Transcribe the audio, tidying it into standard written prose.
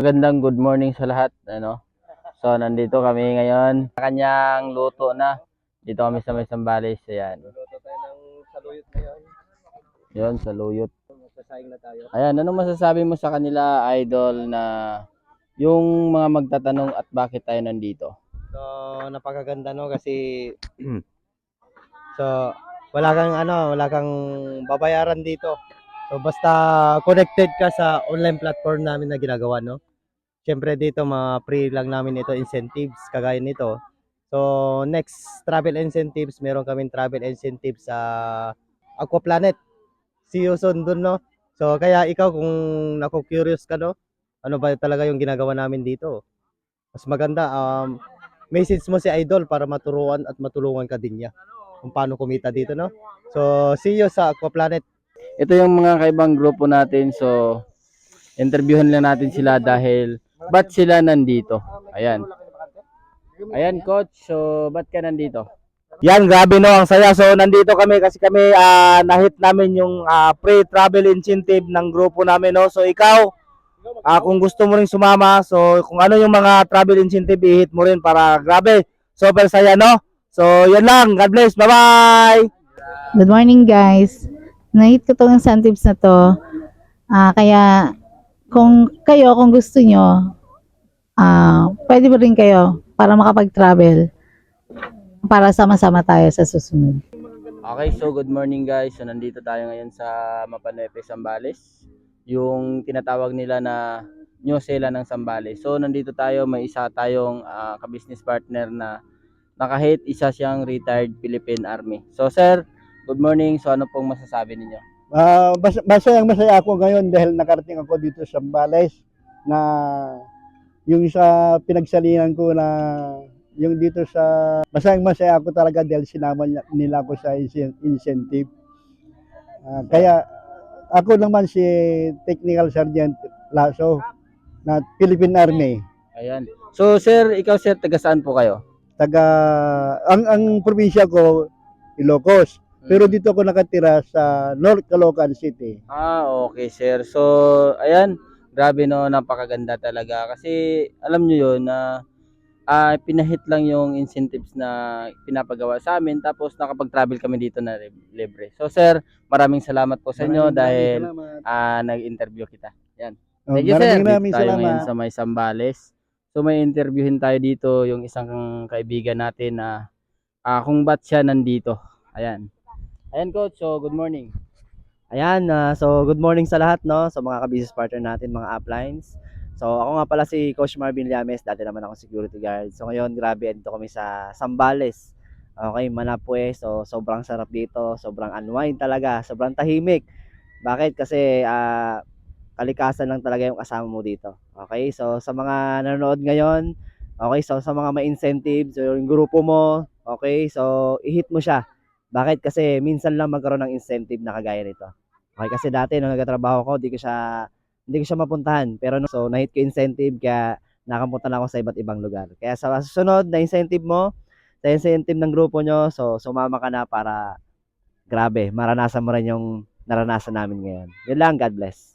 Magandang good morning sa lahat, So, nandito kami ngayon sa kanyang luto na. Dito kami sa may Sambales, ayan. Luluto tayo ng saluyot ngayon. Yun, sa Luyot. Magsasayang na tayo. Ayan, anong masasabi mo sa kanila, idol, na yung mga magtatanong at bakit tayo nandito? So, napakaganda no kasi so wala kang babayaran dito. So basta connected ka sa online platform namin na ginagawa no. Siyempre dito free lang namin ito incentives kagaya nito. So next travel incentives, meron kaming travel incentives sa Aquaplanet. See you soon dun no. So kaya ikaw kung naku-curious ka no, ano ba talaga yung ginagawa namin dito? Mas maganda message mo si Idol para maturuan at matulungan ka din niya kung paano kumita dito no. So see you sa Aquaplanet. Ito yung mga kaibang grupo natin, so interviewin lang natin sila dahil ba't sila nandito? Ayan. Ayan, coach, so ba't ka nandito? Yan, grabe no, ang saya. So nandito kami kasi kami nahit namin yung free travel incentive ng grupo namin no. So ikaw, kung gusto mo ring sumama, so kung ano yung mga travel incentive i-hit mo rin para grabe. Super saya no. So yan lang. God bless. Bye-bye. Good morning guys. Nahit ko tong incentives na to. Kaya kung gusto nyo, pwede mo rin kayo para makapag-travel para sama-sama tayo sa susunod. Okay, so good morning guys. So nandito tayo ngayon sa Mapanuepe, Sambales. Yung tinatawag nila na New Zealand ng Sambales. So nandito tayo, may isa tayong ka-business partner na kahit isa siyang retired Philippine Army. So sir, good morning. So ano pong masasabi ninyo? Masaya ako ngayon dahil nakarating ako dito sa Sambales na yung sa pinagsalinan ko na yung dito sa masaya ako talaga dahil sinama nila ako sa incentive. Kaya ako naman si Technical Sergeant Lasso na Philippine Army. Ayan. So sir, ikaw sir, taga saan po kayo? Ang probinsya ko Ilocos. Pero dito ako nakatira sa North Caloocan City. Okay sir. So ayan, grabe no, napakaganda talaga kasi alam niyo yun na pinahit lang yung incentives na pinapagawa sa amin, tapos nakapag-travel kami dito na libre. So sir, maraming salamat po sa inyo dahil nag-interview kita. Yan. Thank you sir. Dito tayo ngayon sa may Sambales. So may interviewin tayo dito yung isang kaibigan natin na kung ba't siya nandito. Ayan. Ayan coach, so good morning. Ayan, so good morning sa lahat no, sa mga ka-business partner natin, mga uplines. So ako nga pala si Coach Marvin Llames, dati naman ako security guard. So ngayon grabe dito kami sa Sambales. Okay, Manapue. So sobrang sarap dito, sobrang unwind talaga, sobrang tahimik. Bakit? Kasi kalikasan lang talaga yung kasama mo dito. Okay? So sa mga nanonood ngayon, okay, so sa mga may incentives, so yung grupo mo, okay? So i-hit mo siya. Bakit? Kasi minsan lang magkaroon ng incentive na kagaya nito. Okay, kasi dati nung nagtatrabaho ko, hindi ko siya mapuntahan. Pero so na-hit ko incentive kaya nakapunta na ako sa iba't ibang lugar. Kaya sa susunod na incentive mo, sa incentive ng grupo nyo, so sumama ka na para grabe, maranasan mo rin yung naranasan namin ngayon. Yun lang, God bless.